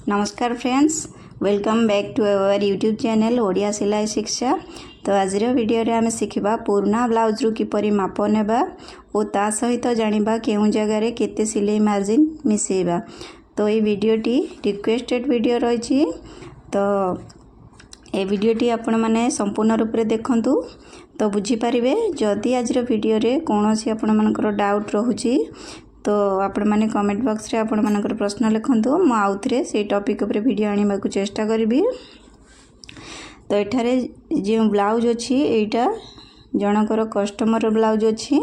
नमस्कार friends, welcome back to our YouTube channel Odia Silai Shiksha. तो आज वीडियो रे आम शिखा पुराना ब्लाउज रु किपरि माप नेबा और ता सहित जानिबा केउ जगह केते सिलाई मार्जिन मिसेबा। तो ये वीडियोटी रिक्वेस्टेड वीडियो रही। तो ये वीडियोटी आपण माने संपूर्ण रूप से देखंतु तो बुझीपारे। जदि आज वीडियो रे कौन सी आपण मानकर डाउट रोची तो आपण मैंने कमेंट बॉक्स रे आपण मानकर प्रश्न लिखंतु। मु आउ थे से टॉपिक ऊपर वीडियो आने को चेष्टा करी। तो एठारे जो ब्लाउज अच्छी एटा जनकर कस्टमर ब्लाउज अच्छी।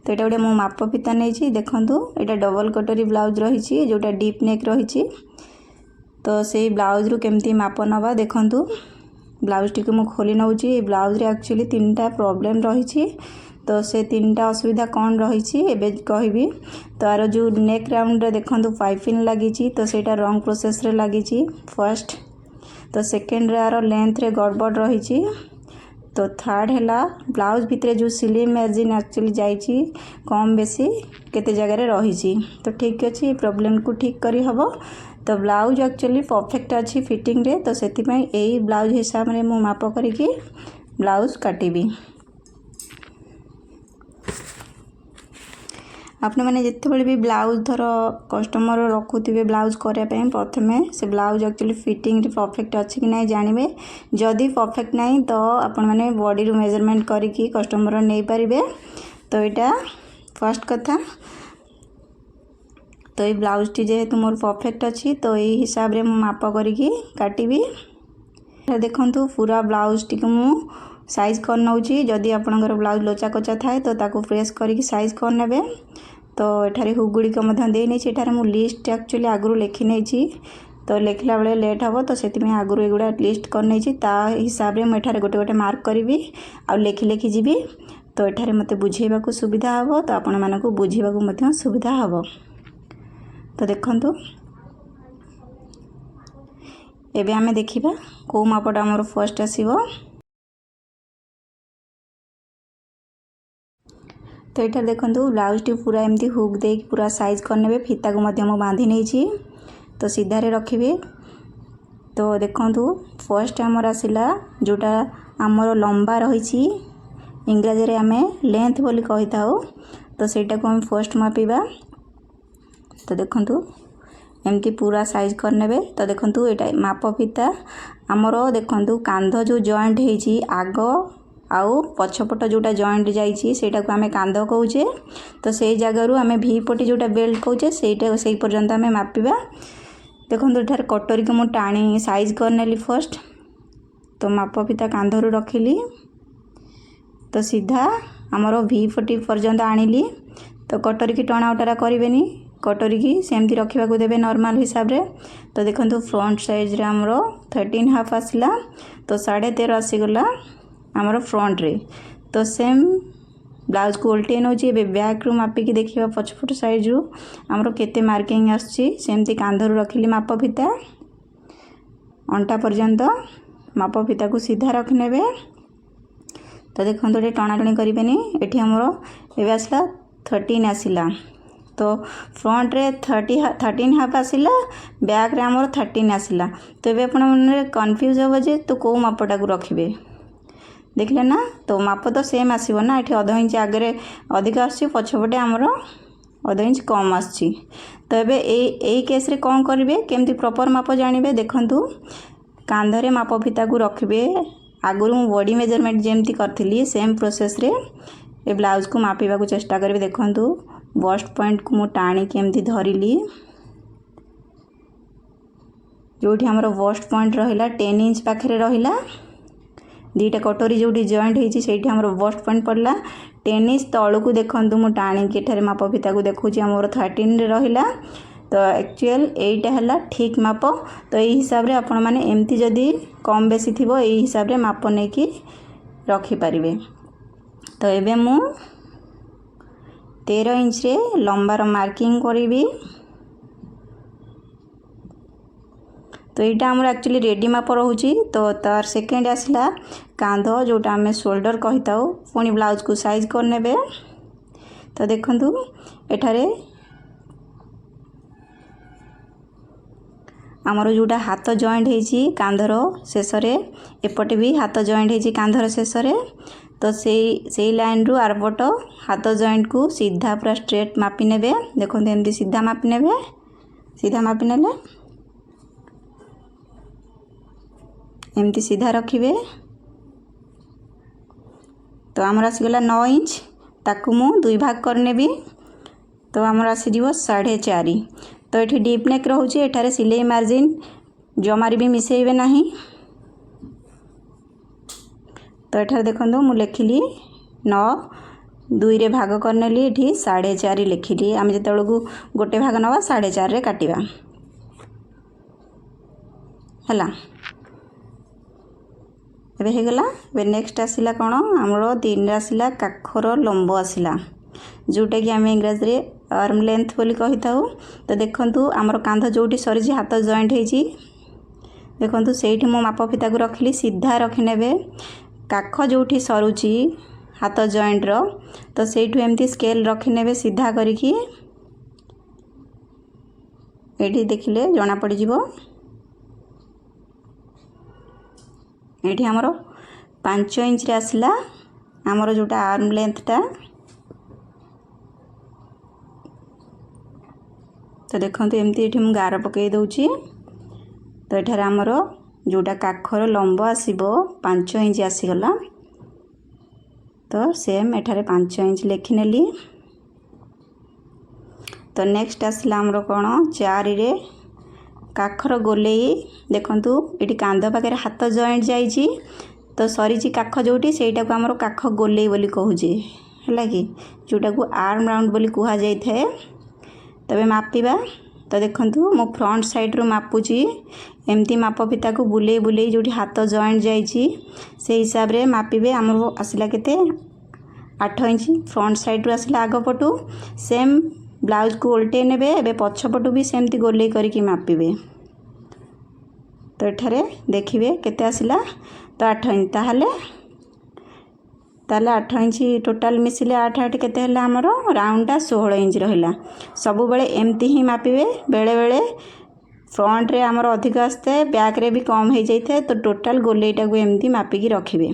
तो यहाँ गोटे मु माप फिता नहीं देखंतु। यहाँ डबल कटोरी ब्लाउज रही जोटा डीप नेक रही। तो से ब्लाउज रु केमती माप नवा देखंतु। ब्लाउज टी मु खोली नौची। ब्लाउज रे एक्चुअली 3टा प्रॉब्लम रही। तो से 3टा असुविधा कौन रही एबे कहबी। तो आर जो नेक राउंड रे देखंतु पाइपिंग लगी तो सेटा रॉन्ग प्रोसेस रे लगी फर्स्ट। तो सेकेंड रे आर लेंथ रे गड़बड़ रही। तो थर्ड है ब्लाउज भितर जो सिलाई मार्जिन एक्चुअली जाइए कम बेसी केते जगह रही। तो ठीक अच्छे प्रॉब्लम को ठीक करी हबो। तो ब्लाउज एक्चुअली परफेक्ट अच्छी फिटिंग रे। तो सेति पई एई ब्लाउज हिसाब रे मु माप करिकी ब्लाउज काटिबी। आपने मैंने जिते भी ब्लाउज धर कस्टमर रखुवे ब्लाउज करने प्रथमे से ब्लाउज एक्चुअली फिटिंग परफेक्ट अच्छी कि नहीं जानवे। जदि परफेक्ट नहीं तो आपण मैंने बॉडी रू मेजरमेंट करके कस्टमर नहीं पारे। तो यहाँ फर्स्ट कथा। तो ये ब्लाउज टी जेहेतु मोर परफेक्ट अच्छी तो यही हिसाब रे मु माप करिकी काटिबी। देखंतु पूरा ब्लाउज टी मु साइज कर नौची। जदि आपणकर ब्लाउज लोचा कोचा थाए तो ताको प्रेस करके साइज कर नेबे। तो एठारे हुक गुड़िक दे नहीं। एठारे मु लिस्ट एक्चुअली आगु लिखी नहीं। तो लिखला बेले लेट हम तो से आगु एगुड़ा लिस्ट कर नहीं। ता हिसाब रे मुझे गोटे गोटे मार्क करी आ लिखि लिखि जीवी। तो एठारे मते बुझेबा को सुविधा हम तो आपण मानकु बुझेबा को मते सुविधा हम। तो देखंतु एबे आमे देखिबा को मापटा हमर फर्स्ट आसीबो। तो यहाँ देखो ब्लाउज टी पूरा एमती हुक दे पूरा साइज करने फिता को बांधी नहीं। तो सीधारे रखिए। तो देखो फर्स्ट आमर आसला जोटा आमर लंबा रही इंग्राजी रे आमे लेंथ बोली कही था। तो सेटा को हम फर्स्ट मापिबा। तो देखो एमती पूरा साइज करने। तो देखो यहाँ माप फिता आमर देखो कांध जो जॉइंट होती आग आउ पछपट जोटा जॉइंट जाइए को आमे कांध कौचे। तो से जगह आमे भी पटी जोटा बेल्ट कौचे से पर्यंत आमे मापिबा। देखो एठार कटोरी को मु टाणी साइज करनेली फर्स्ट। तो माप फिता कांधरू रखिली। तो सीधा आमर भी पटी पर्यंत आनिली। तो कटोरी की टणा उटारा करेनि। कटोरी की सेमती रखा देवे नॉर्मल हिसाब रे। तो देखो फ्रंट साइज रे आमर 13.5 आसला। तो 13.5 आसीगला आमर फ्रंट रे। तो सेम ब्लाउज को उल्टे नौची। बैक रू मापिकी देखिए पछपट साइज रू आमर केते मार्किंग आसची। सेमती कांधरू रखिली माप फिता अंटा पर्यंत माप फिता को सीधा रखने। तो देखो ये टणाटणी करेनि। एठी आमर एबे आसला 13 आसला। तो फ्रंट रे 13.5 आसला बैक रे आमर 13 आसला। तो ये आप कन्फ्यूज हे जे तो कौ मापटा को रखिए देखले ना। तो माप तो सेम आसीबो ना। ये अध इंच आगे अधिक आसी पछपटे आमर अध इंच कम आसी। तो ये यही केस रे कौन करेंगे केमती प्रॉपर माप जानिबे। देखंतु कांधरे माप फिता को रखिए। आगुरी मु बॉडी मेजरमेंट जेमती करथिली सेम प्रोसेस रे ए ब्लाउज को मापिबा को चेष्टा करेंगे। देखंतु बस्ट पॉइंट को मु टाणी केमती धरिली। जोठी हमर बस्ट पॉइंट रहिला 10 इंच पाखरे रहिला। दीटा कटोरी जो जॉइंट होती से बस्ट पॉइंट पड़ला 10 इंच तलू को देखो मु टाणी माप फिता को देखुची आमर 13 रे रहिला। तो एक्चुअल एटा है ठीक माप। तो यही हिसाब रे आपण माने एमती जदि कम बेसी थिबो यही हिसाब रे माप नहीं कि रखी पारिबे। तो एबे मु 13 इंच रे लंबार मार्किंग करी। तो यहाँ आमर एक्चुअली रेडी माप रोची। तो तार सेकेंड आसला कांध जोटा आम शोल्डर कही था पुणी ब्लाउज को साइज करने। तो देखंतु एठारे आमर जोटा हाथ जॉइंट होती कांधर शेष एपटे भी हाथ जॉइंट होती कांधर शेष तो से लाइन रु आरपट हाथ जॉइंट को सीधा पूरा स्ट्रेट मापी ने देखो एमती सीधा मापी ने सीधा मापी ने एमती सीधा रखिए। तो आमर आसीगला 9 इंच ताकू मु 2 भाग करनेबी तो आमर आसीज 4.5। तो ये डीप नेक रोचे एठारे सिलाई मार्जिन जमारी भी मिसेबे नहीं। तो एठारे देखो मु लिखिली 9 2 रे भाग करनेली ये 4.5 लिखिली आम जो गोटे भाग नवा 4.5 रे काटिबा हैला एबे हे गला। एबे नेक्स्ट आसिला कोन हमरो 3 रे आसिला काखर लंब आसिला जोटा कि आम इंग्राजी रे आर्म लेंथ बोली कही था। तो देखंतु आमर कांध जोटी सरी हाथ जॉइंट होती देखंतु सेठी मो माप फिता को रखिली सीधा रखिने काख जोटी सरुची हाथ जॉइंट रो तो सेठू एमती स्केल रखिने सीधा करिकी एठी देखिले जना पड़ जिवो। एठी हमरो 5 इंच रे आसिला आमर जोटा आर्म लेंथटा। तो देखते एमती ये मुझे गार पकई दूची। तो ये आमर जोटा काखर लंब आसो 5 इंच आसीगला तो सेम एठारे 5 इंच लिखिनेली। तो नेक्स्ट आसला आमर कौन 4 रे काखर गोलेई देखंतु ये कांध पाखे हाथ जॉइंट जाइए तो सरी काख जोटी सेटा को आमर काख गोलेई बोली कहूचे है कि जोटा को आर्म राउंड बोली कह जाए। तबे मापिबा तो देखंतु मो फ्रंट साइड रो मापुची एमती माप फिता को बुले बुले जोटी हाथ जॉइंट जाइए से हिसाब रे मापिबे। आमर आसला केते 8 इंच फ्रंट साइड रो आसला आग पटू सेम ब्लाउज को उल्टे नेबे एबे पछपटू भी सेमती गोले करिकी मापिबे। तो एठारे देखिए केते आसला तो 8 इंच ताहले 8 इंच टोटाल मिसिले 8 8 केते हला हमरो राउंडटा 16 इंच रहिला। सब बेले एमती ही मापिबे बेले बेले फ्रंट रे हमरो अधिक आस्ते बैक रे भी कम हो जाइए तो टोटाल गोलेटा को एमती मापिकी रखिबे।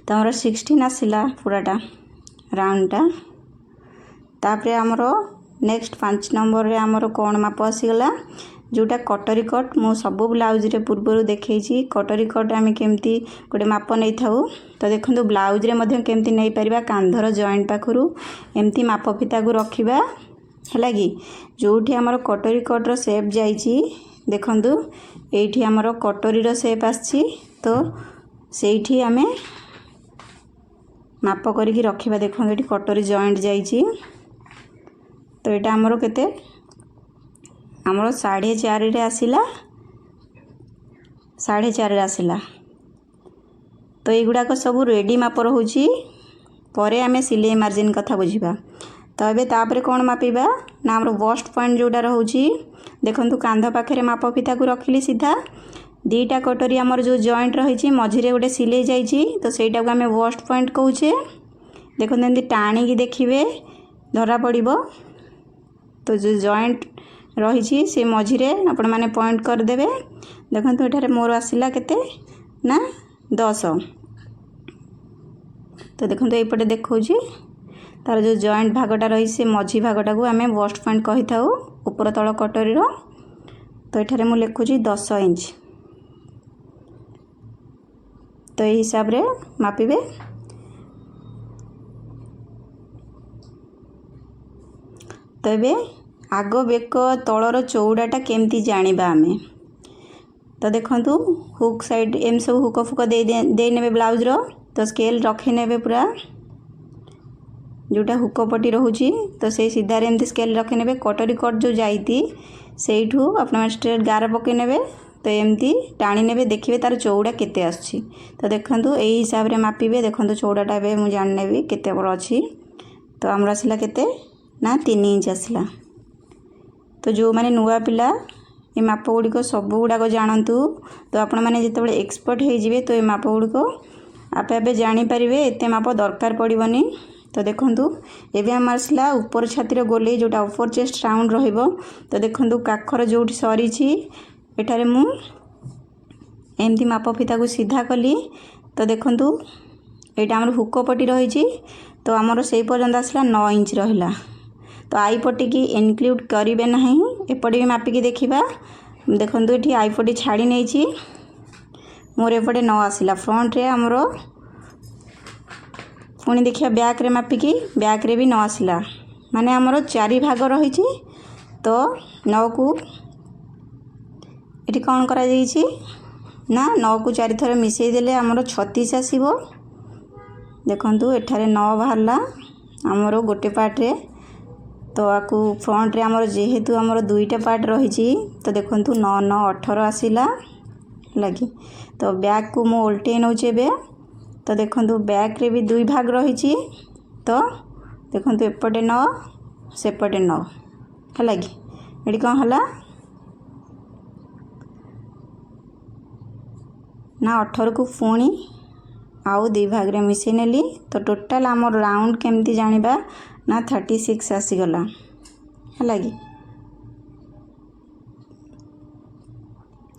तो हमरो 16 आसला पूराटा राउंडटा। तापरे हमरो नेक्स्ट 5 नंबर रे हमरो कोण माप आसीगला जोटा कटरी कट मु सब ब्लाउज रे पूर्व देखी कटरी कट आम केमती गोटे माप नहीं थाउ। तो देखो ब्लाउज रे मध्य केमती नहीं पारिबा कांधर जॉइंट पाखरु एमती माप फिता को रखिबा है कि जोठी हमर कटरी कट रो शेप जाइछि देखंतु एठी हमर कटरी रो शेप आछि तो सेठी आमे माप करिकी रखिबा। देखो एठी कटरी जॉइंट जाइछि तो एटा हमरो केते हमरो 4.5 रे आसिला 4.5 रे आसिला। तो एगुड़ाक सब रेडी माप रोची परे आमे सिलाई मार्जिन कथा बुझिबा। तो एबे तापरे कोन मापिबा ना हमरो बस्ट पॉइंट जोटा रोची देखंतु कांध पाखरे माप फिता को रखिली सीधा दीटा कटोरी हमर जो जॉइंट रही मझिरे गोटे सिलाई जाइछि तो सेटा को आमे बस्ट पॉइंट कहूचे। देखंतु एंती टाणी की देखिबे धरा पड़िबो तो जो जॉइंट रही से मझिरे आपण माने पॉइंट कर देबे। देखंतु एठारे मोर आसिला केते ना 10। तो देखंतु एपटे देखौची तार जो जॉइंट भागटा रही से मझी भागटा को आमे बस्ट पॉइंट कहि थाउ ऊपर तळ कटोरी रो। तो एठारे मु लिखुची 10 इंच। तो यही हिसाब रे मापिबे। तो एबे आग बेक तलर चौड़ाटा केमती जानिबा आमे तो देखंतु हुक साइड एम सब हुक फुक दे नेबे ब्लाउज रो तो स्केल रखी नेबे पूरा जोटा हुक पट्टी रोची तो से सीधा रे एमती स्केल रखी नेबे। कटरी कट जो जाइती सेठू आपण स्ट्रेट गार पकई नेबे तो एमती टाणी नेबे देखिबे तार चौड़ा केते आछी। तो देखंतु एही हिसाब रे मापिबे। देखंतु चौड़ाटा बे मु जान नेबी केते बड़ अछि। तो हमरा आसिला केते ना 3 इंच आसिला। तो जो माने नुआ पिला ये माप गुड़िक सब गुड़ाक जानतु तो आपण मैंने जिते एक्सपर्ट हो तो ये माप गुड़िक आपे आपे जानीपारे एत माप दरकार पड़ोनी। तो देखंतु एबे हम आसला ऊपर छातीर गोले जोटा अपर चेस्ट राउंड रहिबो। तो देखंतु काखर जोठी सरी छी एठारे मु एमती माप फिता को सीधा कली। तो देखंतु एटा हमर हुक पट्टी रही छी। तो आमर से पर्यंत आसला 9 इंच रहिला। तो आई पट्टी की इनक्लूड करिवे नहीं, एपटे भी मापिकी देखिबा। देखंतु एठी आई पट्टी छाड़ी नै छी, मोर एपटे 9 आसिला। फ्रंट रे हमरो पुणी देखिया बैक रे मापिकी बैक रे भी 9 आसिला, माने हमरो 4 भाग रही छी। तो 9 को एठी कोन करा जाई छी ना 9 को 4 थर मिसई देले हमरो 36 आसीबो। देखंतु एठारे 9 बाहरला हमरो गोटे पार्ट रे। तो आकु फ्रंट रे हमरो जेहेतु हमरो दुईटा पार्ट रही छी, तो देखंतु 9 9 18 आसिला लगी। तो बैक को मो उल्टे नउचे बे। तो देखंतु बैक रे भी दुई भाग रही छी। तो देखंतु एपटे 9 सेपटे 9 है लगी। एडी कोन हला ना 18 को पुणी आउ दुई भाग रे मिसई नेली। तो टोटल हमर राउंड केमती जानिबा ना 36 आसीगला है लगी।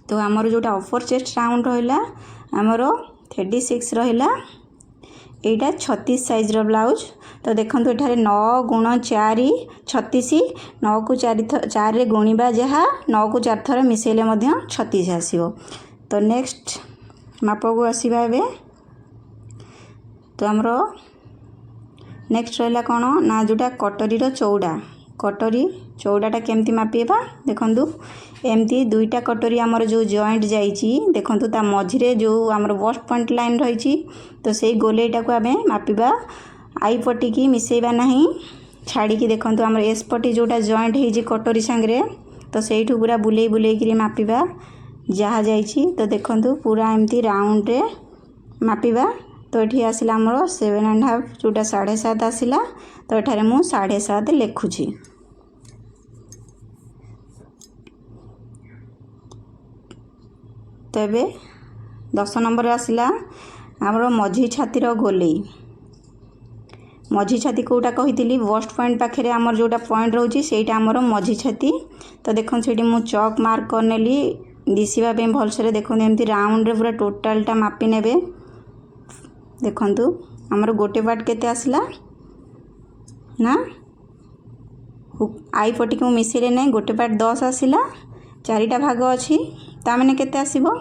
तो आमर जोटा अपर चेस्ट राउंड रहिला आमर 36 रहिला। एटा 36 साइज रो ब्लाउज। तो देखंतु एठारे 9 गुण 4 36, 9 को 4 रे गुणिबा जहा 9 को 4 थर मिसेले मध्य 36 आसीबो। तो नेक्स्ट माप को आसीबा एबे। तो हमरो नेक्स्ट रहिला कोन ना जोटा कटरी रो चौड़ा। कटरी चौड़ाटा केमती मापिबा देखंतु एमती दुईटा कटोरी आमर जो जॉइंट जाइची देखंतु ता मझिरे जो आमर बस्ट पॉइंट लाइन रही। तो सेई गोलेटा को आमे मापिबा। आई पट्टी की मिसेइबा नहीं, छाड़ी की देखंतु आमर एस पट्टी जोटा जॉइंट हेजी कटोरी संगरे। तो सेइठु पूरा बुलेई बुलेई करी मापिबा जहा जाइची। तो देखंतु पूरा एमती राउंड रे मापिबा। तो एठी आसिला आमर 7.5 जोटा 7.5 आसिला। तो एठारे मु 7.5 लेखुची। तो एबे 10 नंबर आसिला आमर मझी छातीर गोलेई। मझी छाती कोटा कहितली बस्ट पॉइंट पाखे आमर जोटा पॉइंट रोची सेटा आमर मझी छाती। तो देखन सेठी मु चॉक मार्क करनेली दिसिबा पे भलसरे। देखन एमती राउंड रे पूरा टोटलटा मापी नेबे। देखंतु आमर गोटे पार्ट केते आसिला ना आई पट्टी को मिसेले नै गोटे पार्ट 10 आसिला। 4टा भाग अछि ता माने केते आसीबो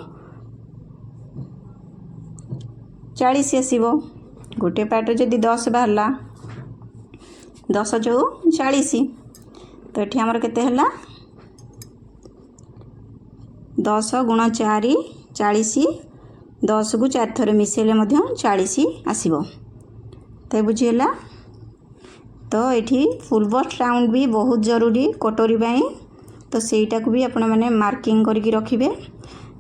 40 आसीबो। गोटे पार्ट रे जदी 10 बाहरला 10 जो 40। तो एठी हमर केते हला 10 गुण 4 40। 10 को 4 थर मिसेले मध्य 40 आसीबो। ते बुझियला। तो एठी फुल बस्ट राउंड भी बहुत जरूरी कटोरी बाई। तो सेटा को भी आपण माने मार्किंग करके रखिबे।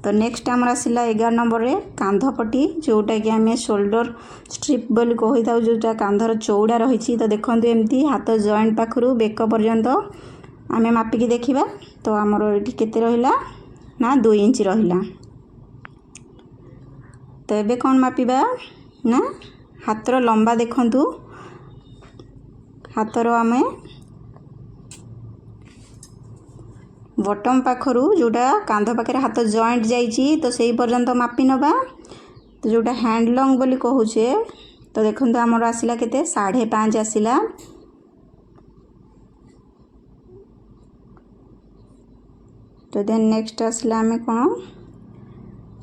तो नेक्स्ट हमर आसिला 11 नंबर रे कांध पट्टी जोटा कि हमें शोल्डर स्ट्रिप बोली कहि थाउ, जोटा कांधर चौड़ा रही छी। तो देखंतु एमती हाथ जॉइंट पाखरु बेक पर्यंत आमे मापी के देखिबा। तो हमर एठी केते रहिला ना 2 इंच रहिला। तो एबे कोन मापिबा ना हाथर लंबा। देखंतु हाथर आमे बटम पाखरु जोटा कांध पाखे हाथ जॉइंट जाइची तो सेही पर्यंत मापी नबा। तो जोटा हैंड लॉन्ग बोली कहूचे। तो देखंतु हमर आसिला केते 5.5 आसिला। तो देन नेक्स्ट आसिला हमें कोन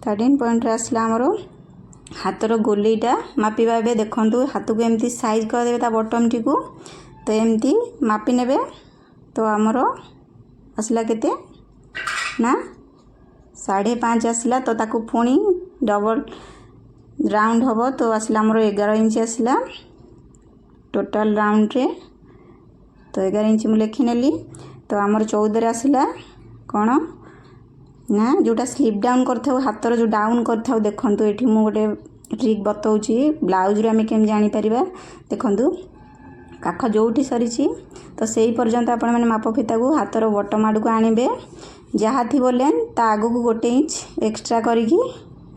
13 पॉइंट आसिला हमरो हाथर गोलीटा मापिबा। एबे देखंतु हाथ को एमती साइज कर देबे ता बटम टी को। तो एमती मापी नेबे। तो हमरो आसिला केते ना 5.5 आसिला। तो ताकू पुणी डबल राउंड हबो। तो आसिला हमरो 11 इंच आसिला टोटल राउंड रे। तो 11 इंच मु लेखि नेली। तो हमर 14 आसिला कोन ना जोटा स्लिप डाउन करथाउ हाथर जो डाउन करथाउ। देखंतु एठी मु गोटे ट्रिक बताउची ब्लाउज रे हमें केम जानि परिबा। देखंतु काख जोठी सरीची तो सेही पर्यंत आपण माने माप फिता को हाथर बटम आड़ को आनिबे। जहा थी बोलेन ता आगु को गोटे इंच एक्स्ट्रा करिकी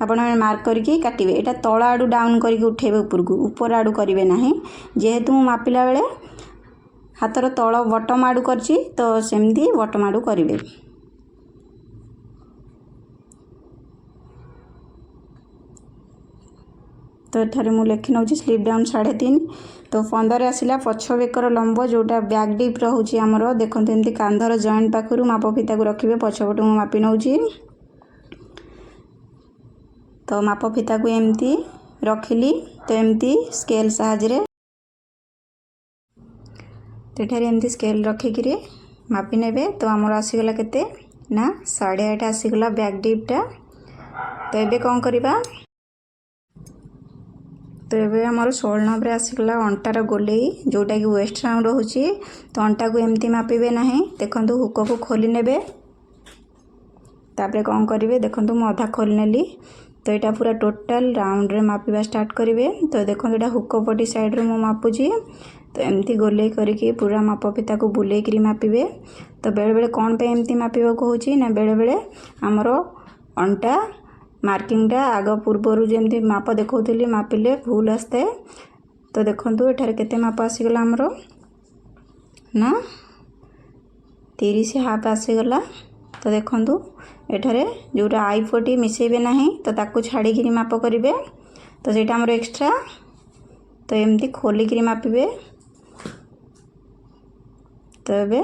आपण मार्क करके काटिबे। एटा तळ आडू डाउन करके उठेबे ऊपर को, ऊपर आडू करिवे नाही। जेहेतु मु मापिला बेले हाथर तळ बटम आडू करछि तो सेमती बटम आडू करिवे। तो एठारे मु लेखि नउछि स्लिप डाउन 3.5। तो 15 आसिला पछ बेकर लंब जोटा बैक डीप रहउछि हमरो। देखंतु एमती कांधर जॉइंट पाखरु माप फिता को रखिबे। पछपटु मु मापि नउछि। तो माप फिता को एमती रखिली। तो एमती स्केल साहाय्य तो एठारे एमती स्केल रखिकिरे मापि नेबे। तो हमर आसीगला केते ना 8.5 आसीगला बैक डीपटा। तो एबे कोन करिबा, तो ये आमर 16 नंबर आसीगला अंटार गोलेई जोटा कि वेस्ट राउंड रोचे। तो अंटा को एमती मापिबे नहीं। देखंतु हुक को खोली नेबे। तापरे कौन करिवे, देखंतु मु अधा खोली नेली। तो यहाँ पूरा टोटल राउंड रे मापिबा स्टार्ट करिवे। तो देखंतु यहाँ हुक पटी साइड रे मु मापुची। तो एमती गोलेई करके पूरा माप फिता को बुलेई करी मापिबे। तो बेले बेले कौन पे एमती मापिबा को होची ना, बेले बेले आमर अंटा मार्किंगटा आग पूर्वर जमी माप देखौली मापिले भूल आसते। तो देखंतु एठारे केते माप आसीगला आमर ना 30 हाफ आसीगला। तो देखंतु एठारे जोटा आई पटी मिसेबे नहीं तो ताकू छाड़ी माप करिवे। तो सेटा आमर एक्स्ट्रा। तो एमती खोलिकी मापिबे। तो एबे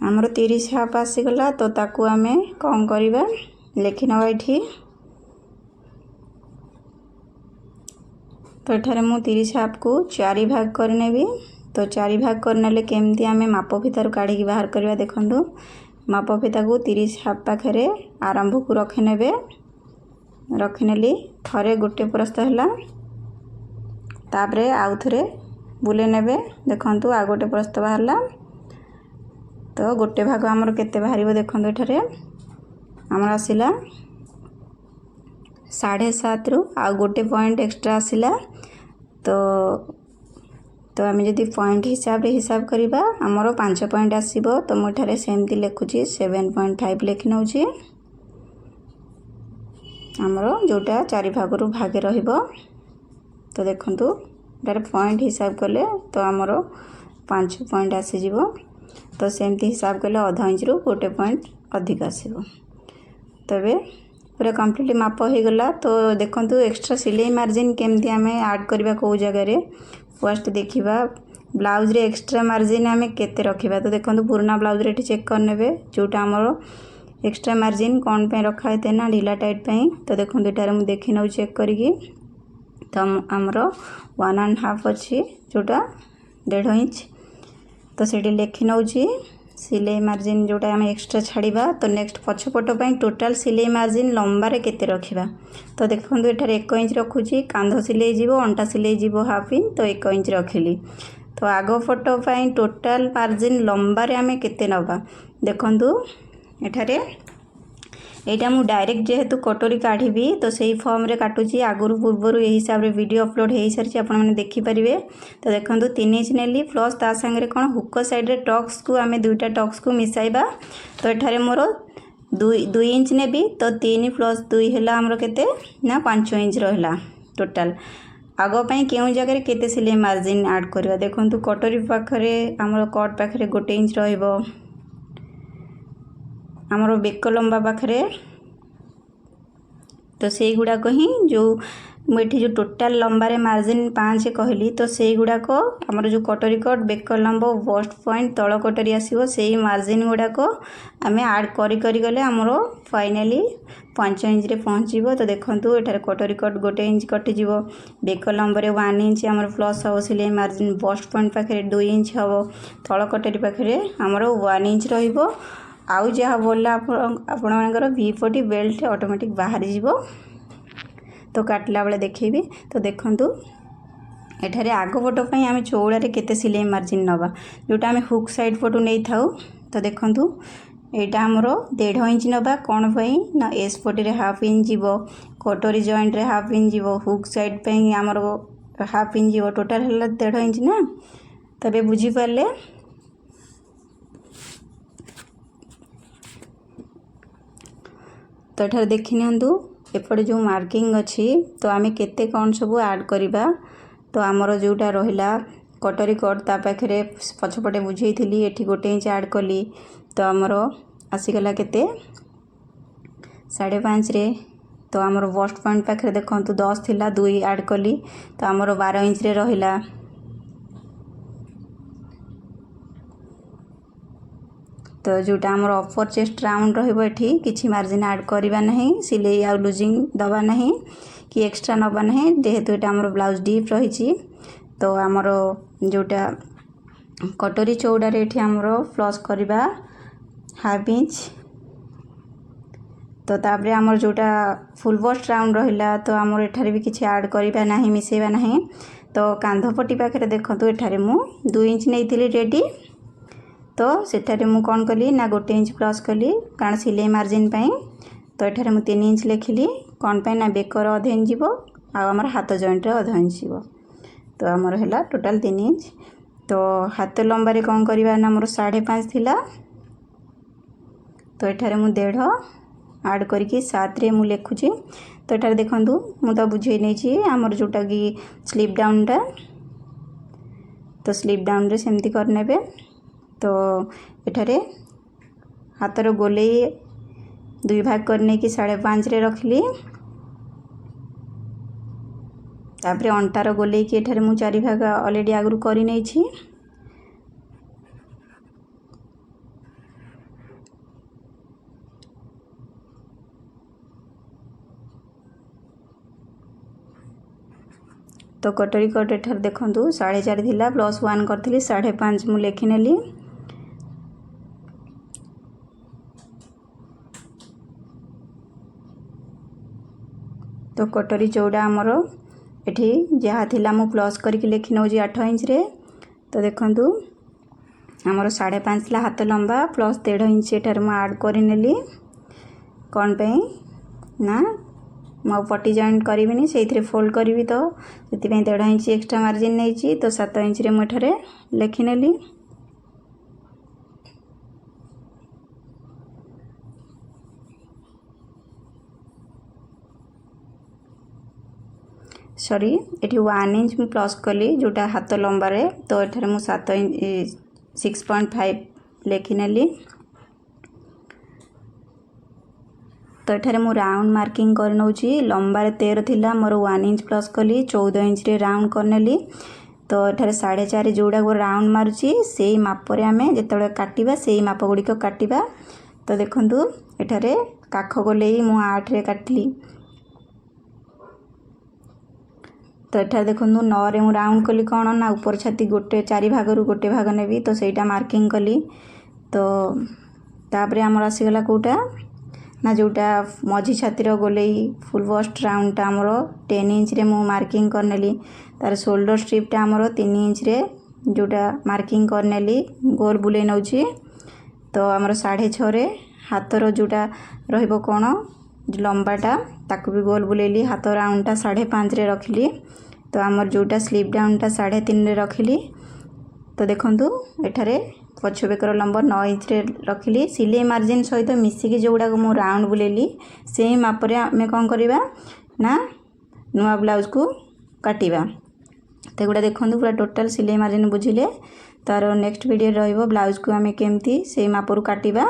आमर 30 हाफ आसीगला। तो ताकू आमे कौन करिवा, लेखि नवा एठी। तो एठारे मु 30 हाफ को 4 भाग करनेबी। तो 4 भाग करनेले केमती आमे माप फितार काढ़ी बाहर करवा। देखंतु माप फिता को 30 हाफ पाखरे आरंभ को रखिनेबे। रखिनेली थरे गोटे प्रस्थ हैला। तापरे आउ थरे बुले नेबे। देखंतु आ गोटे प्रस्थ बाहरला। तो गोटे भाग आमर केते बाहरिबो, देखंतु एठारे आमर आसिला 7.5 रु आ गोटे पॉइंट एक्स्ट्रा आसिला। तो आम जदि पॉइंट हिसाब करिबा आमर 5 पॉइंट आसीबो। तो मु एठारे सेमती लेखुची 7.5 लेखि नउची। आमर जोटा 4 भाग रु भागे रहिबो। तो देखंतु एटारे पॉइंट हिसाब कले तो आमर 5 पॉइंट आसी जिवो। तो सेमती हिसाब कले आधा इंच रु गोटे पॉइंट अधिक आसीबो। तबे पूरा कम्प्लीटली माप हो गला। तो देखंतु एक्स्ट्रा सिलाई मार्जिन केमती आमे ऐड करबा को जगह रे। फर्स्ट देखिबा ब्लाउज रे एक्स्ट्रा मार्जिन आमे केते रखिबा। तो देखंतु पुराना ब्लाउज रे चेक कर नेबे जोटा हमरो एक्स्ट्रा मार्जिन कोन पे रखा हेते ना ढीला टाइट पे। तो देखंतु एटारे मु देखि नउ चेक करिकी। तो हमरो 1.5 अछि जोटा 1.5 इंच। तो सेठी लेखि नउची सिलाई मार्जिन जोटा आम एक्स्ट्रा छाड़िबा। तो नेक्स्ट पछपट टोटाल सिलाई मार्जिन लंबा रे केते रखिबा। तो देखंतु एठारे 1 इंच रखुची। कांध सिलाई जीवो, अंटा सिलाई जीवो हाफ इंच। तो 1 इंच रखिली। तो आग फोटो पाई टोटाल मार्जिन लंबा रे आमे केते नबा। देखंतु एठारे एटा मु डायरेक्ट जेहेतु कटोरी काढ़ी तो सही फॉर्म रे काटुची। आगुरु पूर्वरु एही हिसाब रे वीडियो अपलोड हेई सारची, आपण माने देखि परिबे। तो देखंतु 3 इंच नेली प्लस ता संगे कोन हुक साइड रे टक्स को आमे दुईटा टक्स को मिसाइबा। तो एठारे मोर 2 इंच नेबी। तो 3 प्लस 2 हैला हमरो केते ना 5 इंच रहला टोटाल। आगो पई केउ जगह रे केते सिलाई मार्जिन ऐड करबा। देखंतु कटोरी पाखरे हमरो कट पाखरे 1 इंच रहइबो। आमर बेक लंबा पाखरे तो से गुड़ाक ही जो मुझे जो टोटाल लंबा रे मार्जिन 5 कहली। तो से गुड़ाक आमर जो कटोरी कट बेक लंब बस्ट पॉइंट तल कटोरी आसीबो से मार्जिन गुड़ाक आमे ऐड करी करी गले आमर फाइनली 5 इंच रे पहुँचीबो। तो देखंतु एठारे कटोरी कट 1 इंच कटि जीवो। बेक लंब रे 1 इंच आमर प्लस हो सिलाई मार्जिन बस्ट पॉइंट पाखरे 2 इंच हबो। तल कटोरी पाखरे आमर 1 इंच रहिबो। आउ जहाँ बोलला आपण मानकर V40 बेल्ट ऑटोमेटिक बाहर जीवो। तो काटला बेले देखिबी। तो देखंतु एठारे आग फोटो पई आमे चौड़ा रे केते सिलाई मार्जिन नबा जोटा आमे हुक साइड फोटो नै थाउ। तो देखंतु एटा हमरो 1.5 इंच नबा। कोन पई ना एस पटी रे हाफ इंच जीवो, कटोरी जॉइंट रे हाफ इंच जीवो, हुक साइड पई हमरो हाफ इंच जीवो। टोटल हला 1.5 इंच ना। तबे बुझी पाले। तो एठार देखि नियंतु एपटे जो मार्किंग अच्छी तो आमे केते कौन सब ऐड करिबा। तो आमर जोटा रहिला कटोरी कट ता पाखरे पछपटे बुझेइथिली एठी गोटे इंच ऐड कली तो आमर आसीगला केते 5.5 रे। तो आमर बस्ट पॉइंट पाखरे देखंतु 10 थिला 2 ऐड कली तो आमर 12 इंच रे रहिला। तो जोटा आमर अपर चेस्ट राउंड रहिबो एठी किछि मार्जिन ऐड करिबा नहीं सिलाई आ लूजिंग दबा नहीं कि एक्स्ट्रा नबा नहीं जेहेतु एटा आमर ब्लाउज डीप रहिछि। तो आमर जोटा कटोरी चौड़ा रे एठी आमर प्लस करिबा 1/2 इंच। तो तापरे आमर जोटा फुल बस्ट राउंड रहिला तो आमर एठारे भी किछि ऐड करिबा नहीं मिसेबा नहीं। तो कांधपट्टी पाखरे देखंतु एठारे मु 2 इंच नेइथिली रेडी। तो सेठारे मु कौन कली ना 1 इंच प्लस कली कारण सिलाई मार्जिन पाई। तो एठारे मु 3 इंच लेखिली कौन पाई ना बेकर अधे इंच जीवो आ हमर हाथ जॉइंट रे अधे इंच जीवो। तो हमर हैला टोटल 3 इंच। तो हाथ लंबा रे कौन करिबा ना हमर 5.5 थिला तो एठारे मु 1.5 ऐड करके 7 रे मु लेखुची। तो एठारे देखंतु मु तो बुझे नै छी हमर जोटा की स्लिप डाउन टा तो स्लिप डाउन रे सेमती कर नेबे। तो एठारे हाथर गोले 2 भाग करने की 5.5 रे रखली तापरे अंटार गोले की एठारे मु 4 भाग ऑलरेडी आगु करि नै छी। तो कटोरी कट एठार देखंतु 4.5 थिला प्लस 1 करथिली 5.5 मु लेखि नेली। तो कटोरी चौड़ा आमर एठी जहाँ थिला मु प्लस करके लेखि नौजी 8 इंच रे। तो देखंतु आमर 5.5 थिला हाथ लंबा प्लस 1.5 इंच एठार मु ऐड करि नेली कौन पे ना मु पट्टी जॉइंट करिबिनी सेइथरे फोल्ड करिवि तो सेति पे 1.5 इंच एक्स्ट्रा मार्जिन नै छी। तो 7 इंच रे मु एठारे लेखि नेली। सॉरी एठी 1 इंच मु प्लस कली जोटा हाथ लंबा रे। तो एठारे मु 7 इंच 6.5 लेखि नेली। तो एठारे मु राउंड मार्किंग कर नौची लंबा रे 13 थिला मोर 1 इंच प्लस कली 14 इंच रे राउंड कर नेली। तो एठारे 4.5 जोड़ा गो राउंड मारुची सेही माप रे आमे जेतबे काटिबा सेही माप गुडी को काटिबा। तो देखंतु एठारे काख गोलेई मु 8 रे काटली। तो एठार देखंतु 9 रे मु राउंड कली कौन ना ऊपर छाती गोटे 4 भाग रु गोटे भाग नेबी तो सेटा मार्किंग कली। तो तापरे हमर आसीगला कोटा ना जोटा मझी छातीर गोलेई फुल बस्ट राउंड टा हमर 10 इंच रे मु मार्किंग कर नेली। तार शोल्डर स्ट्रिप टा हमर 3 इंच रे जोटा मार्किंग कर नेली गोल बुले नौची। तो हमर 6.5 रे हाथर जोटा रहिबो कोन लंबाटा ताकू भी गोल बुलेली हाथ राउंड टा 5.5 रे रखली। तो आमर जोटा स्लिप डाउन टा 3.5 रे रखली। तो देखंतु एठारे पछ बेकर लंबर 9 इंच रे रखली सिलाई मार्जिन सहित मिसिकी जोड़ा को मु राउंड बुलेली सेम माप रे आमे कोन करिबा ना नुआ ब्लाउज को काटिबा। तो गुडा देखंतु पूरा टोटल सिलाई मार्जिन बुझिले तार नेक्स्ट वीडियो रहइबो ब्लाउज को आमे केमती सेम माप रु काटिबा।